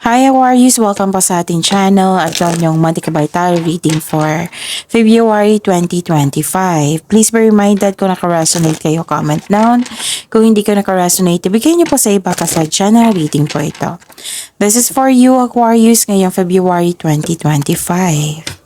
Hi Aquarius! Welcome po sa ating channel at ito yung Monthly Tarot reading for February 2025. Please be reminded kung naka-resonate kayo, comment down. Kung hindi ko naka-resonate, ibigay niyo po sa iba kasi channel reading po ito. This is for you Aquarius ngayong February 2025.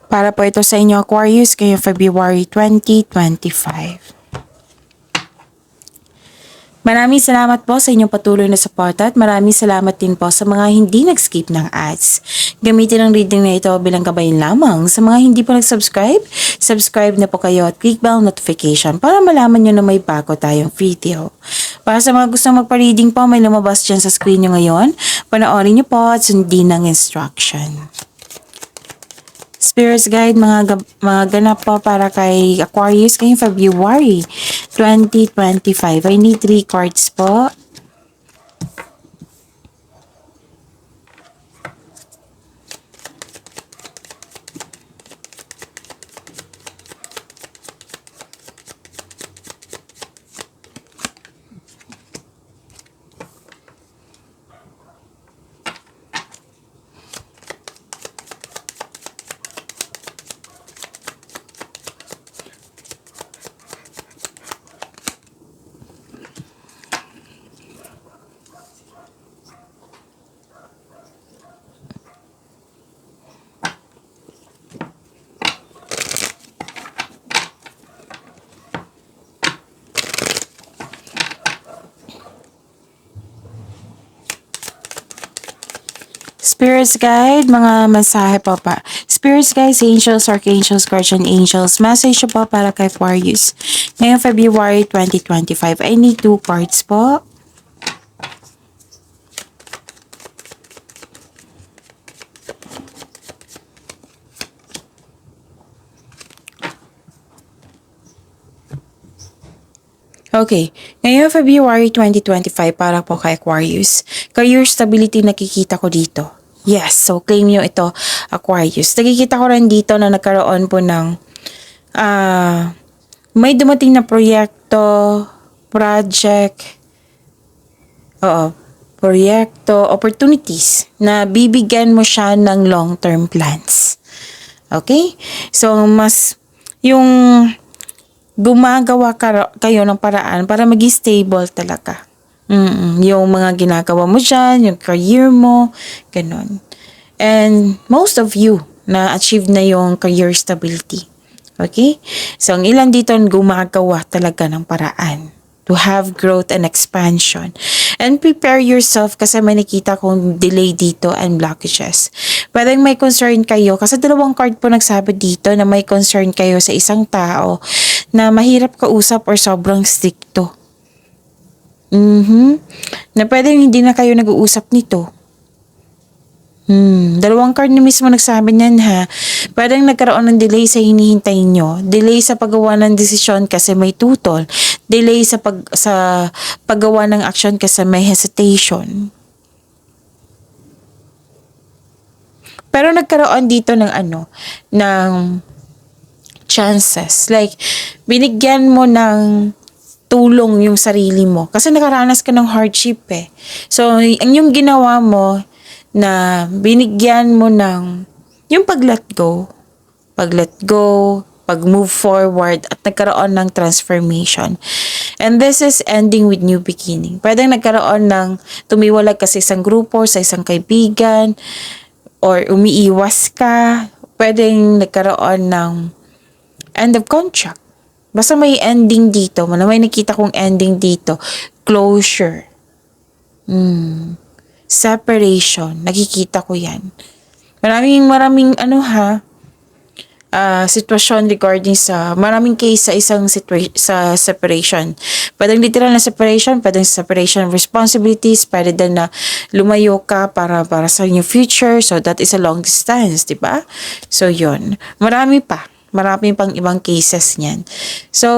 Para po ito sa inyo Aquarius ngayong February 2025. Maraming salamat po sa inyong patuloy na suporta at maraming salamat din po sa mga hindi nag-skip ng ads. Gamitin ang reading na ito bilang kabayan lamang. Sa mga hindi po nag-subscribe, subscribe na po kayo at click bell notification para malaman nyo na may bago tayong video. Para sa mga gustong magpa-reading po, may lumabas dyan sa screen nyo ngayon. Panoorin nyo po at sundin ng instruction. Spirits Guide, mga ganap po para kay Aquarius ngayong February 2025. I need 3 cards po. Spirits Guide, mga mensahe po pa. Spirits Guides, Angels, Archangels, Guardian Angels, message po para kay Aquarius. Ngayong February 2025, I need 2 cards po. Okay, ngayong February 2025 para po kay Aquarius. Career stability nakikita ko dito. Yes, so claim nyo ito, Aquarius. Nakikita ko rin dito na nagkaroon po ng may dumating na proyekto, project, opportunities na bibigyan mo siya ng long-term plans. Okay? So, mas yung gumagawa kayo ng paraan para maging stable talaga. Yung mga ginagawa mo dyan, yung career mo, ganun. And most of you na-achieve na yung career stability. Okay? So, ang ilan dito gumagawa talaga ng paraan to have growth and expansion. And prepare yourself kasi may nakita kong delay dito and blockages. Pwedeng may concern kayo kasi 2 card po nagsabi dito na may concern kayo sa isang tao na mahirap kausap or sobrang stricto. Na pwedeng hindi na kayo nag-uusap nito. 2 card na mismo nagsabi niyan ha. Pwedeng nagkaroon ng delay sa hinihintay nyo. Delay sa paggawa ng desisyon kasi may tutol. Delay sa paggawa ng action kasi may hesitation. Pero nagkaroon dito ng ng chances. Like, binigyan mo ng tulong yung sarili mo. Kasi nakaranas ka ng hardship eh. So, ang yung ginawa mo na binigyan mo ng yung pag-let go, pag-move forward at nagkaroon ng transformation. And this is ending with new beginning. Pwedeng nagkaroon ng tumiwalag ka sa isang grupo, sa isang kaibigan, or umiiwas ka. Pwedeng nagkaroon ng end of contract. Basta may ending dito. May nakita kong ending dito. Closure. Separation. Nakikita ko yan. Maraming sitwasyon regarding sa maraming case sa isang sa separation. Pwedeng literal na separation, pwedeng separation of responsibilities, pwede din na lumayo ka para sa inyong future. So that is a long distance, di ba? So yun. Marami pa. Marami pang ibang cases niyan. So,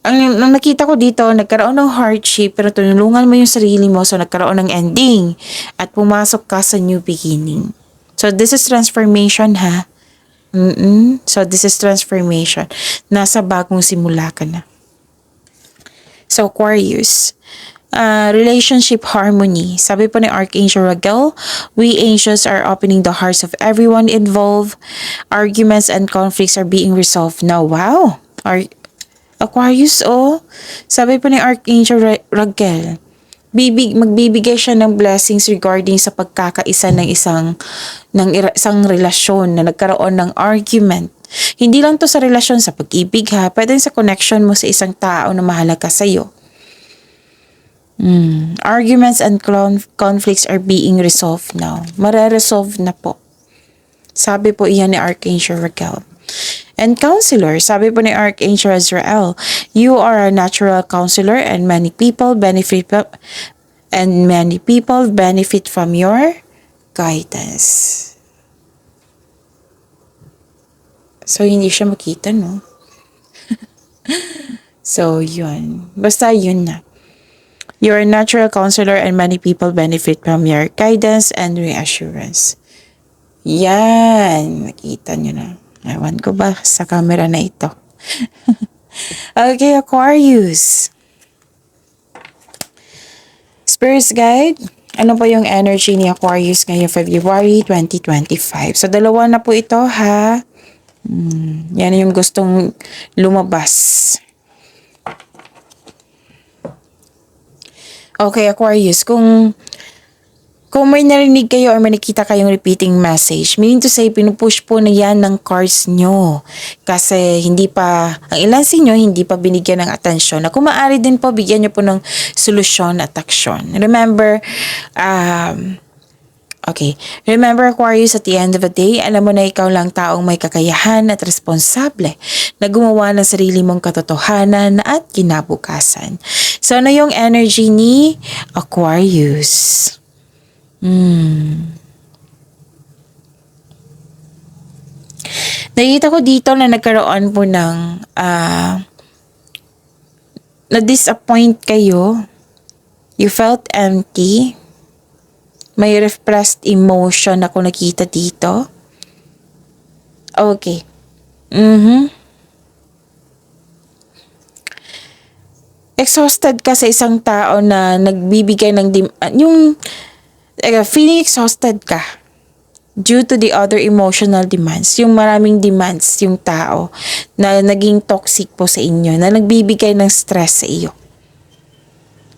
ang nakita ko dito, nagkaroon ng hardship pero tinulungan mo yung sarili mo, so nagkaroon ng ending at pumasok ka sa new beginning. So this is transformation ha. So this is transformation. Nasa bagong simula ka na. So Aquarius, relationship harmony. Sabi po ni Archangel Raguel, we angels are opening the hearts of everyone involved. Arguments and conflicts are being resolved now. Wow! Aquarius, sabi po ni Archangel Raguel, magbibigay siya ng blessings regarding sa pagkakaisa ng isang relasyon na nagkaroon ng argument. Hindi lang to sa relasyon sa pag-ibig ha, pwede sa connection mo sa isang tao na mahalaga sa iyo. Arguments and conflicts are being resolved now. Mare-resolve na po. Sabi po iyan ni Archangel Raguel. And counselor, sabi po ni Archangel Azrael, you are a natural counselor and many people benefit from your guidance. So, hindi siya makita, no? So, yun. Basta yun na. You're a natural counselor and many people benefit from your guidance and reassurance. Yan. Nakita nyo na. Ewan ko ba sa camera na ito. Okay, Aquarius. Spirits guide. Ano po yung energy ni Aquarius ngayong February 2025? So, dalawa na po ito, ha? Yan yung gustong lumabas. Okay, Aquarius. Kung may narinig kayo or may nakita kayong repeating message, meaning to say, pinupush po na yan ng cards nyo. Kasi ang ilan sa inyo hindi pa binigyan ng atensyon. Na kung maaari din po, bigyan nyo po ng solusyon at aksyon. Remember, Remember Aquarius, at the end of the day, alam mo na ikaw lang taong may kakayahan at responsable na gumawa ng sarili mong katotohanan at kinabukasan. So, ano yung energy ni Aquarius? Nakita ko dito na nagkaroon po ng na-disappoint kayo. You felt empty. May repressed emotion ako nakita dito. Okay. Exhausted ka sa isang tao na nagbibigay ng feeling exhausted ka due to the other emotional demands. Yung maraming demands yung tao na naging toxic po sa inyo, na nagbibigay ng stress sa iyo.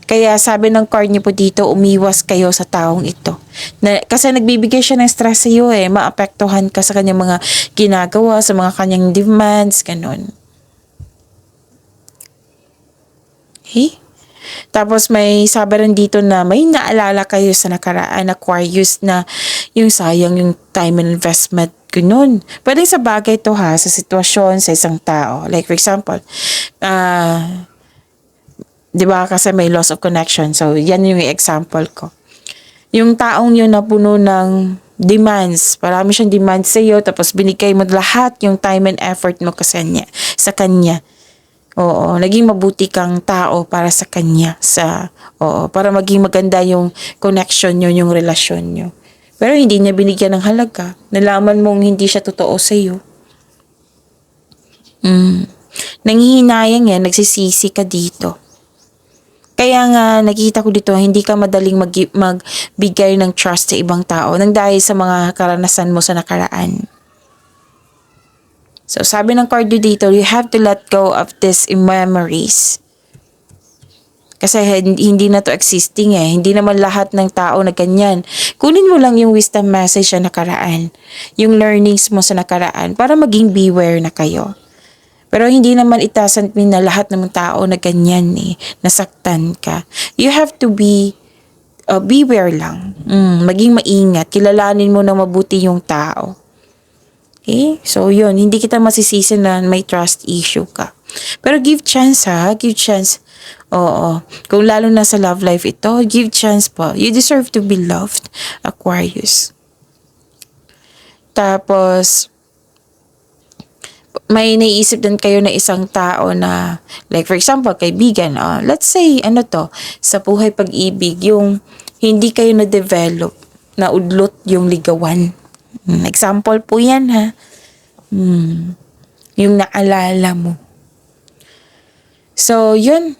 Kaya sabi ng card niyo po dito, umiwas kayo sa taong ito. Kasi nagbibigay siya ng stress sa iyo maapektuhan ka sa kanyang mga ginagawa, sa mga kanyang demands, ganun. Okay? Tapos may sabi rin dito na may naalala kayo sa nakaraan, Aquarius, na yung sayang yung time and investment, ganun. Pwede sa bagay to ha, sa sitwasyon, sa isang tao. Like for example, di ba kasi may loss of connection. So, yan yung example ko. Yung taong yun na puno ng demands, parami siyang demands sa iyo, tapos binigay mo lahat yung time and effort mo sa kanya. Oo, naging mabuti kang tao para sa kanya, para maging maganda yung connection nyo, yung relasyon nyo. Pero hindi niya binigyan ng halaga. Nalaman mong hindi siya totoo sa iyo. Nanghihinayang nagsisisi ka dito. Kaya nga, nakita ko dito, hindi ka madaling magbigay ng trust sa ibang tao nang dahil sa mga karanasan mo sa nakaraan. So, sabi ng card dito, you have to let go of these memories. Kasi hindi na to existing Hindi naman lahat ng tao na ganyan. Kunin mo lang yung wisdom message sa nakaraan. Yung learnings mo sa nakaraan para maging beware na kayo. Pero hindi naman it doesn't mean na lahat ng tao na ganyan nasaktan ka. You have to beware lang. Maging maingat. Kilalanin mo na mabuti yung tao. Okay? So, yun. Hindi kita masisisi na may trust issue ka. Pero give chance Give chance. Oo. Kung lalo na sa love life ito, give chance po. You deserve to be loved, Aquarius. Tapos, may naiisip din kayo na isang tao na, like for example, kaibigan, let's say, sa buhay pag-ibig, yung hindi kayo na-develop, na udlot yung ligawan. Example po yan, ha? Yung naalala mo. So, yun.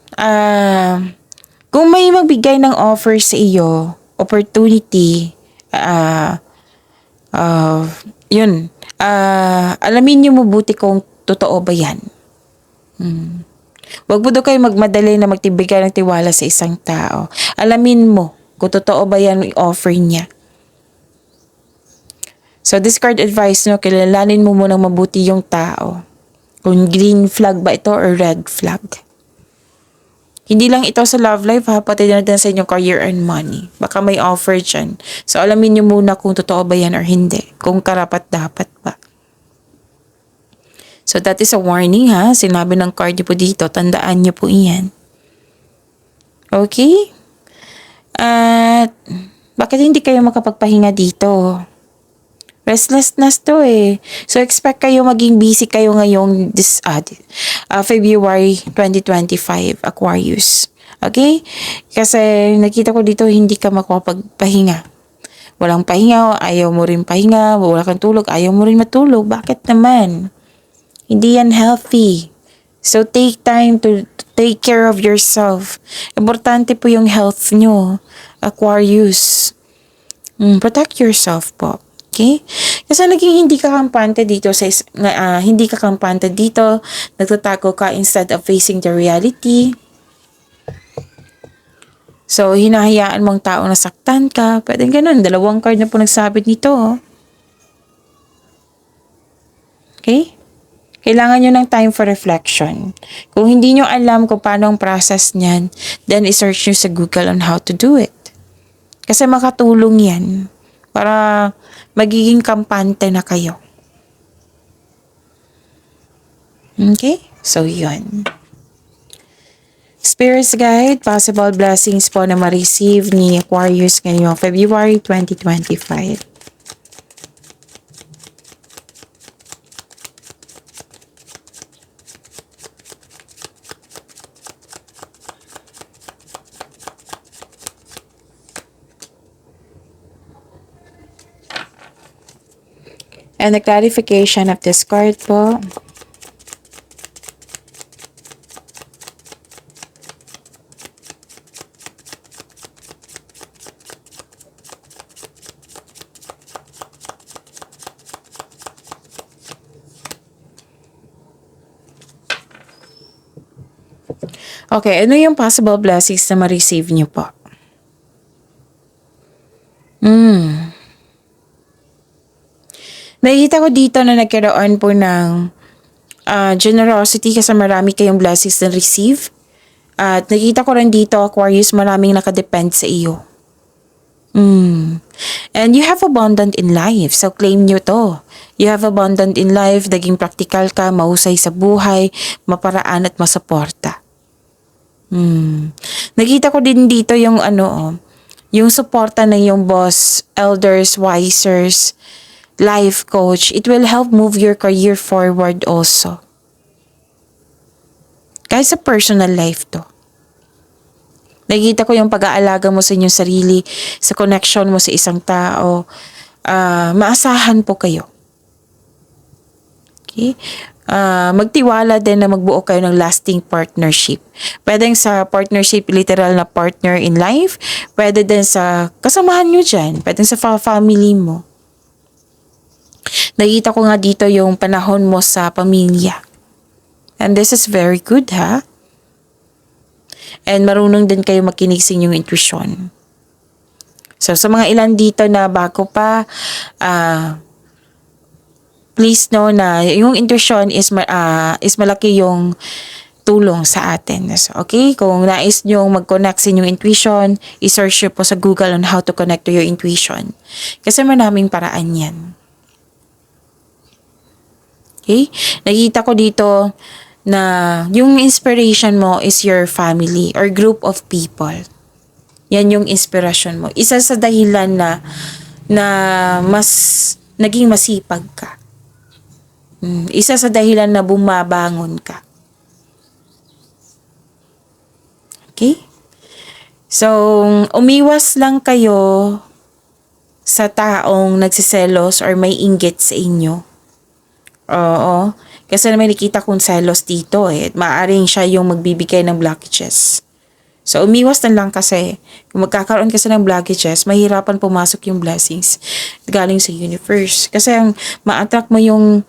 Kung may magbigay ng offer sa iyo, opportunity, yun. Alamin niyo mabuti kung totoo ba yan. Huwag mo daw kayo magmadali na magtibigay ng tiwala sa isang tao. Alamin mo kung totoo ba yan yung offer niya. So, this card advice nyo, kilalanin mo munang mabuti yung tao. Kung green flag ba ito or red flag. Hindi lang ito sa love life, ha, pati na din sa inyong career and money. Baka may offer dyan. So, alamin nyo muna kung totoo ba yan or hindi. Kung karapat-dapat ba. So, that is a warning, ha. Sinabi ng card nyo po dito. Tandaan nyo po iyan. Okay? At, bakit hindi kayo makapagpahinga dito? Restlessness to eh. So, expect kayo maging busy kayo ngayong February 2025, Aquarius. Okay? Kasi nakita ko dito hindi ka makapagpahinga. Walang pahinga, ayaw mo rin pahinga, wala kang tulog, ayaw mo rin matulog. Bakit naman? Hindi yan healthy. So, take time to take care of yourself. Importante po yung health nyo, Aquarius. Protect yourself po. Okay? Kasi naging hindi ka kampante dito nagtatago ka instead of facing the reality. So, hinahayaan mong tao na saktan ka. Pwede ganun. 2 card na po nagsabit nito. Okay? Kailangan nyo ng time for reflection. Kung hindi nyo alam kung paano ang process niyan, then isearch nyo sa Google on how to do it. Kasi makatulong yan para magiging kampante na kayo. Okay? So, yun. Spirits Guide, possible blessings po na ma-receive ni Aquarius ngayong February 2025. And the clarification of this card po. Okay, ano yung possible blessings na ma-receive niyo po? Nakikita ko dito na nagkaroon po ng generosity kasi marami kayong blessings na receive. At nakikita ko rin dito, Aquarius, maraming nakadepend sa iyo. And you have abundant in life, so claim nyo to. You have abundant in life, naging practical ka, mahusay sa buhay, maparaan at masuporta. Nakita ko din dito yung yung suporta ng yung boss, elders, wisers, life coach. It will help move your career forward also. Kahit sa personal life to. Nakikita ko yung pag-aalaga mo sa inyong sarili, sa connection mo sa isang tao. Maasahan po kayo. Okay? Magtiwala din na magbuo kayo ng lasting partnership. Pwede sa partnership, literal na partner in life. Pwede din sa kasamahan nyo dyan. Pwede sa family mo. Nakita ko nga dito yung panahon mo sa pamilya. And this is very good, ha? And marunong din kayo makinig sa inyong intuition. So, sa mga ilan dito na bago pa, please know na yung intuition is malaki yung tulong sa atin. So, okay? Kung nais nyo mag-connect sa inyong intuition, i-search nyo po sa Google on how to connect to your intuition. Kasi maraming paraan yan. Okay? Nakita ko dito na yung inspiration mo is your family or group of people. Yan yung inspiration mo. Isa sa dahilan na mas naging masipag ka. Isa sa dahilan na bumabangon ka. Okay? So, umiwas lang kayo sa taong nagsiselos or may inggit sa inyo. Oo. Kasi may nakita kong selos dito eh. Maaring siya yung magbibigay ng blockages. So, umiwas na lang kasi. Kung magkakaroon kasi ng blockages, mahirapan pumasok yung blessings galing sa universe. Kasi ang ma-attract mo yung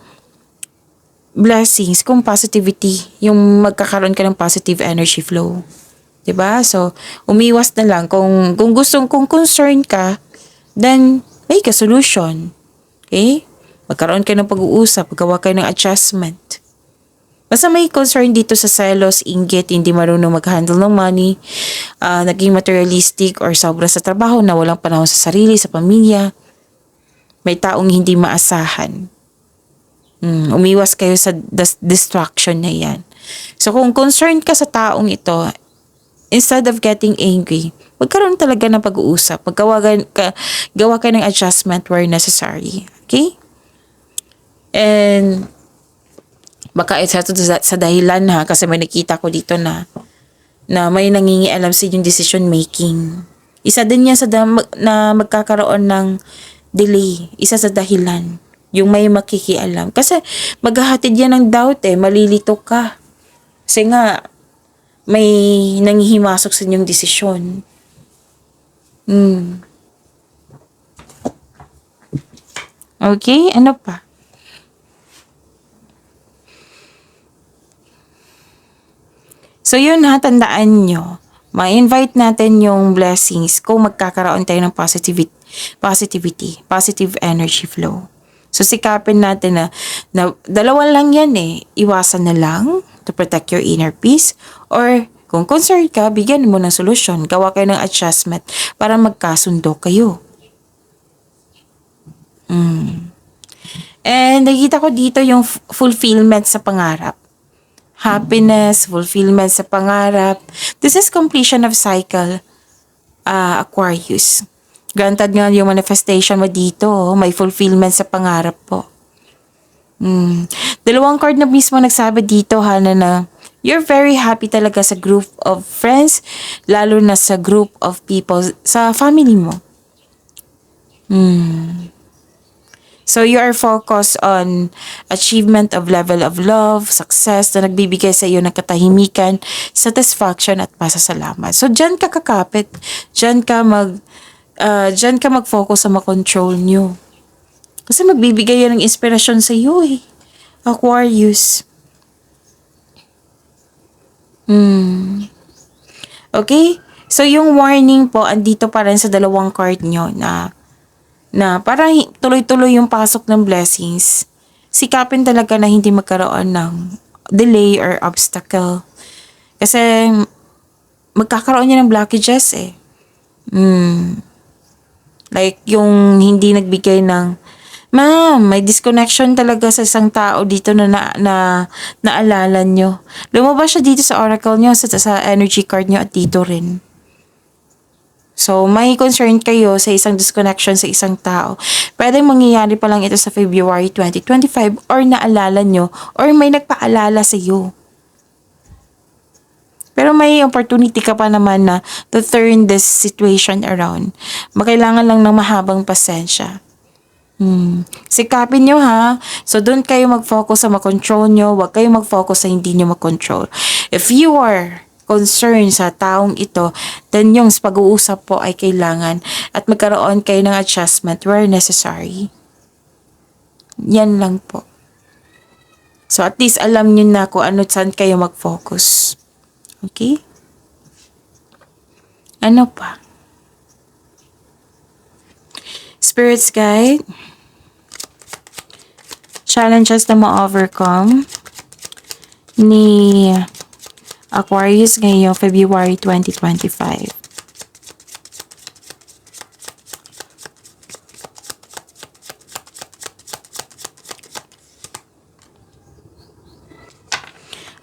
blessings kung positivity. Yung magkakaroon ka ng positive energy flow. 'Di ba? So, umiwas na lang. Kung kung concerned ka, then make a solution. Okay? Magkaroon kayo ng pag-uusap, magawa kayo ng adjustment. Basta may concern dito sa selos, inggit, hindi marunong mag-handle ng money, naging materialistic or sobra sa trabaho na walang panahon sa sarili, sa pamilya. May taong hindi maasahan. Umiwas kayo sa distraction na yan. So kung concerned ka sa taong ito, instead of getting angry, magkaroon talaga ng pag-uusap. Gawa ka ng adjustment where necessary. Okay? And baka isa to sa dahilan ha, kasi may nakita ko dito na may nangingialam sa yung decision making. Isa din yan na magkakaroon ng delay. Isa sa dahilan. Yung may makikialam. Kasi maghahatid yan ng doubt eh. Malilito ka. Kasi nga, may nanghihimasok sa inyong desisyon. Okay, ano pa? So yun ha, tandaan nyo. Ma-invite natin yung blessings kung magkakaroon tayo ng positivity, positive energy flow. So sikapin natin na dalawa lang yan eh. Iwasan na lang to protect your inner peace, or kung concerned ka, bigyan mo ng solusyon. Gawa kayo ng adjustment para magkasundo kayo. And nakita ko dito yung fulfillment sa pangarap. Happiness, fulfillment sa pangarap. This is completion of cycle, Aquarius. Granted nga yung manifestation mo dito, may fulfillment sa pangarap po. Dalawang card na mismo nagsabi dito, Hana, na you're very happy talaga sa group of friends, lalo na sa group of people, sa family mo. So you are focused on achievement of level of love, success na nagbibigay sa iyo ng katahimikan, satisfaction at pasasalamat. So dyan ka kakapit, dyan ka mag-focus sa makontrol nyo. Kasi magbibigay yan ng inspirasyon sa iyo eh. Aquarius. Okay? So yung warning po, andito pa rin sa dalawang card nyo na para tuloy-tuloy yung pasok ng blessings. Sikapin talaga na hindi magkaroon ng delay or obstacle. Kasi magkakaroon niya ng blockages eh. Like yung hindi nagbigay ng, ma'am, may disconnection talaga sa isang tao dito na naalala nyo. Lumabas siya dito sa oracle nyo, sa energy card nyo at dito rin. So, may concern kayo sa isang disconnection sa isang tao. Pwedeng mangyayari pa lang ito sa February 2025 or naalala nyo or may nagpaalala sa iyo. Pero may opportunity ka pa naman na to turn this situation around. Makailangan lang ng mahabang pasensya. Sikapin nyo ha. So, doon kayo mag-focus sa makontrol nyo. Huwag kayo mag-focus sa hindi nyo makontrol. If you are concern sa taong ito, then yung pag-uusap po ay kailangan at magkaroon kayo ng adjustment where necessary. Yan lang po. So at least alam nyo na kung ano saan kayo mag-focus. Okay? Ano pa? Spirit's Guide. Challenges na ma-overcome ni Aquarius ngayong February 2025.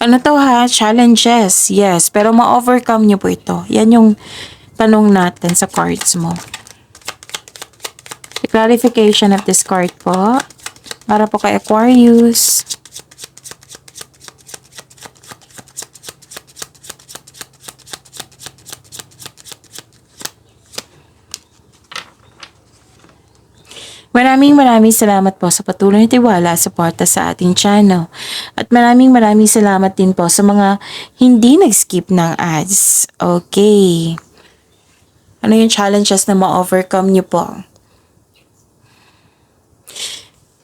Ano to ha? Challenges. Yes. Pero ma-overcome nyo po ito. Yan yung tanong natin sa cards mo. The clarification of this card po. Para po kay Aquarius. Maraming salamat po sa patuloy na tiwala at suporta sa ating channel. At maraming salamat din po sa mga hindi nag-skip ng ads. Okay. Ano yung challenges na ma-overcome nyo po?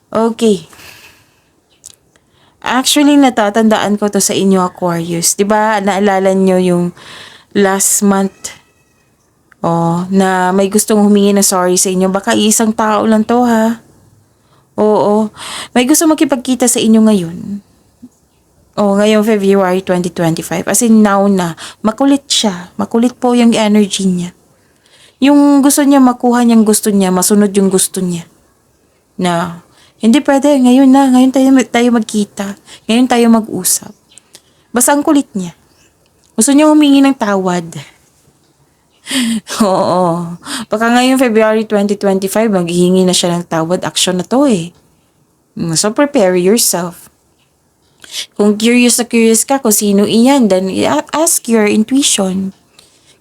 Okay. Actually, natatandaan ko to sa inyo, Aquarius. 'Di ba? Naalala nyo yung last month na may gustong humingi na sorry sa inyo. Baka isang tao lang to, ha? Oo. May gusto makipagkita sa inyo ngayon. Ngayong February 2025. As in now na. Makulit siya. Makulit po yung energy niya. Yung gusto niya makuha niyang gusto niya, masunod yung gusto niya. Na, hindi pwede. Ngayon na. Ngayon tayo magkita. Ngayon tayo mag-usap. Basta ang kulit niya. Gusto niya humingi ng tawad. Oo. Baka ngayong February 2025, maghihingi na siya ng tawad. Action na to eh. So, prepare yourself. Kung curious ka kung sino iyan, then ask your intuition.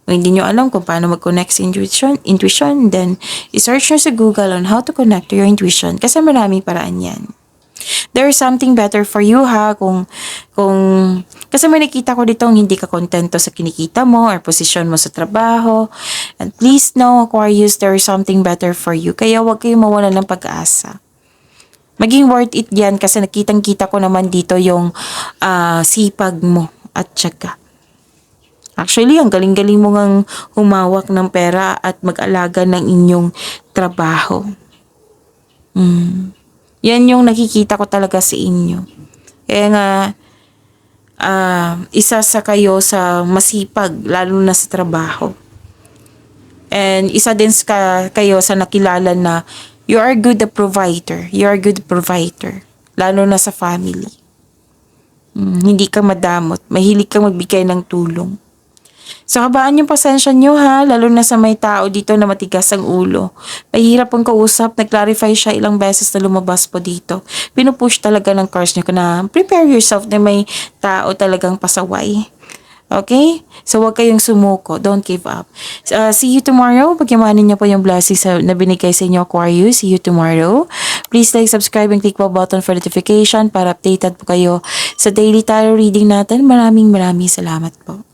Kung hindi nyo alam kung paano mag-connect sa intuition, then i-search nyo sa Google on how to connect to your intuition. Kasi maraming paraan yan. There's something better for you, ha? Kasi may nakita ko dito hindi ka kontento sa kinikita mo or posisyon mo sa trabaho. And please know, Aquarius, there is something better for you. Kaya huwag kayong mawalan ng pag-asa. Maging worth it yan kasi nakitang-kita ko naman dito yung sipag mo at tiyaga. Actually, ang galing-galing mo ngang humawak ng pera at mag-alaga ng inyong trabaho. Yan yung nakikita ko talaga sa inyo. Kaya nga, isa sa kayo sa masipag, lalo na sa trabaho. And isa din kayo sa nakilala na you are good a provider. You are good provider. Lalo na sa family. Hindi ka madamot. Mahilig kang magbigay ng tulong. So, habaan yung pasensya nyo, ha, lalo na sa may tao dito na matigas ang ulo. Mahirap pong kausap, nag-clarify siya ilang beses na lumabas po dito. Pinupush talaga ng cards nyo na prepare yourself na may tao talagang pasaway. Okay? So, huwag kayong sumuko. Don't give up. See you tomorrow. Pagyamanin niyo po yung blessings na binigay sa inyo, Aquarius. See you tomorrow. Please like, subscribe, and click po button for notification para updated po kayo sa daily tarot reading natin. Maraming salamat po.